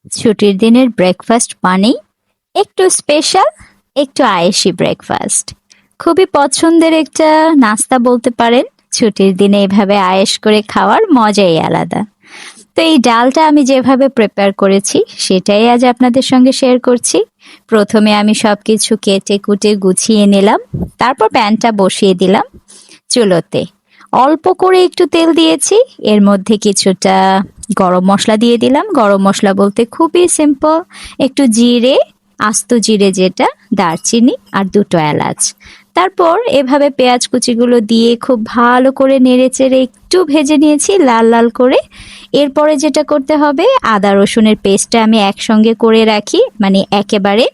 ছুটির দিনের ব্রেকফাস্ট মানেই একটু স্পেশাল, একটু আয়েশি ব্রেকফাস্ট। খুবই পছন্দের একটা নাস্তা বলতে পারেন। ছুটির দিনে এভাবে আয়েশ করে খাওয়ার মজাই আলাদা। তো এই ডালটা আমি যেভাবে প্রিপেয়ার করেছি সেটাই আজ আপনাদের সঙ্গে শেয়ার করছি। প্রথমে আমি সবকিছু কেটে কুটে গুছিয়ে নিলাম, তারপর প্যানটা বসিয়ে দিলাম চুলোতে। অল্প করে একটু তেল দিয়েছি, এর মধ্যে কিছুটা গরম মশলা দিয়ে দিলাম। গরম মশলা বলতে খুবই সিম্পল, একটু জিরে, আস্ত জিরে যেটা, দারচিনি আর দুটো এলাচ। তারপর এভাবে পেঁয়াজ কুচিগুলো দিয়ে খুব ভালো করে নেড়েচেড়ে একটু ভেজে নিয়েছি লাল লাল করে। এরপরে যেটা করতে হবে, আদা রসুনের পেস্টটা আমি একসঙ্গে করে রাখি, মানে একেবারে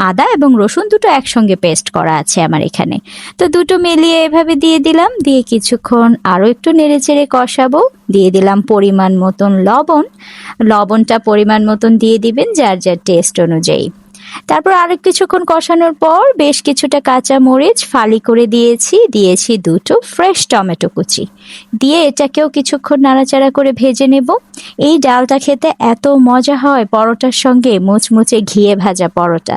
আদা এবং রসুন দুটো একসঙ্গে পেস্ট করা আছে আমার এখানে। তো দুটো মিলিয়ে এভাবে দিয়ে দিলাম, দিয়ে কিছুক্ষণ আরও একটু নেড়েচেড়ে কষাবো। দিয়ে দিলাম পরিমাণ মতন লবণ। লবণটা পরিমাণ মতন দিয়ে দিবেন যার যার টেস্ট অনুযায়ী। তারপর আরেক কিছুক্ষণ কষানোর পর বেশ কিছুটা কাঁচা মরিচ ফালি করে দিয়েছি দুটো ফ্রেশ টমেটো কুচি দিয়ে এটাকেও কিছুক্ষণ নাড়াচাড়া করে ভেজে নেব। এই ডালটা খেতে এত মজা হয় পরোটার সঙ্গে, মুচমুচে ঘিয়ে ভাজা পরোটা।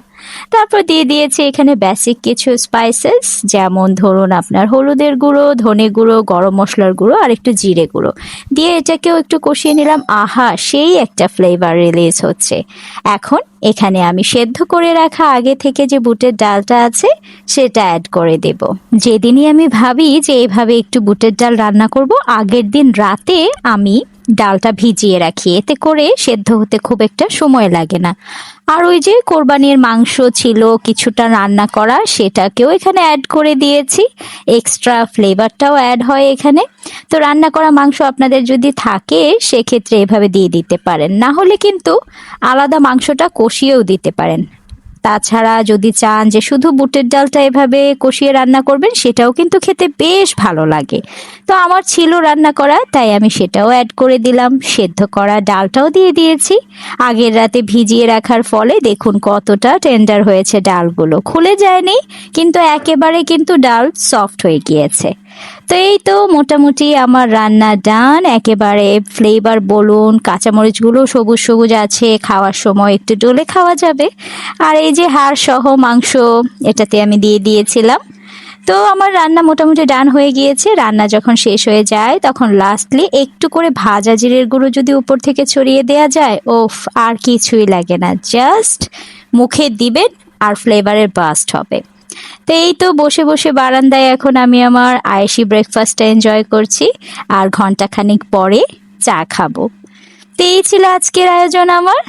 তারপর দিয়ে দিয়েছি এখানে বেসিক কিছু স্পাইসেস, যেমন ধরুন আপনার হলুদের গুঁড়ো, ধনে গুঁড়ো, গরম মশলার গুঁড়ো আর একটু জিরে গুঁড়ো দিয়ে এটাকেও একটু কষিয়ে নিলাম। আহা, সেই একটা ফ্লেভার রিলিজ হচ্ছে। এখন এখানে আমি সেদ্ধ করে রাখা আগে থেকে যে বুটের ডালটা আছে সেটা অ্যাড করে দেব। যেদিনই আমি ভাবি যে এইভাবে একটু বুটের ডাল রান্না করব, আগের দিন রাতে আমি ডালটা ভিজিয়ে রাখি, এতে করে সেদ্ধ হতে খুব একটা সময় লাগে না। আর ওই যে কোরবানির মাংস ছিল কিছুটা রান্না করা, সেটাকেও এখানে অ্যাড করে দিয়েছি। এক্সট্রা ফ্লেভারটাও অ্যাড হয় এখানে। তো রান্না করা মাংস আপনাদের যদি থাকে সেক্ষেত্রে এভাবে দিয়ে দিতে পারেন, না হলে কিন্তু আলাদা মাংসটা কষিয়েও দিতে পারেন। তাছাড়া যদি চান যে শুধু বুটের ডালটা এভাবে কষিয়ে রান্না করবেন, সেটাও কিন্তু খেতে বেশ ভালো লাগে। তো আমার ছিল রান্না করা, তাই আমি সেটাও অ্যাড করে দিলাম। সেদ্ধ করা ডালটাও দিয়ে দিয়েছি। আগের রাতে ভিজিয়ে রাখার ফলে দেখুন কতটা টেন্ডার হয়েছে, ডালগুলো খুলে যায়নি, কিন্তু একেবারে কিন্তু ডাল সফট হয়ে গিয়েছে। তো এই তো মোটামুটি আমার রান্না ডান একেবারে। ফ্লেভার বলুন, কাঁচামরিচগুলো সবুজ সবুজ আছে, খাওয়ার সময় একটু ডলে খাওয়া যাবে। আর এই যে হাড় সহ মাংস এটাতে আমি দিয়ে দিয়েছিলাম। তো আমার রান্না মোটামুটি ডান হয়ে গিয়েছে। রান্না যখন শেষ হয়ে যায় তখন লাস্টলি একটু করে ভাজা জিরের গুঁড়ো যদি উপর থেকে ছড়িয়ে দেয়া যায়, ওফ, আর কিছুই লাগে না, জাস্ট মুখে দিবেন আর ফ্লেভারের বাস্ট হবে। তো এই তো বসে বসে বারান্দায় এখন আমি আমার আয়েশি ব্রেকফাস্টটা এনজয় করছি, আর ঘন্টাখানিক পরে চা খাবো। তো এই ছিল আজকের আয়োজন আমার।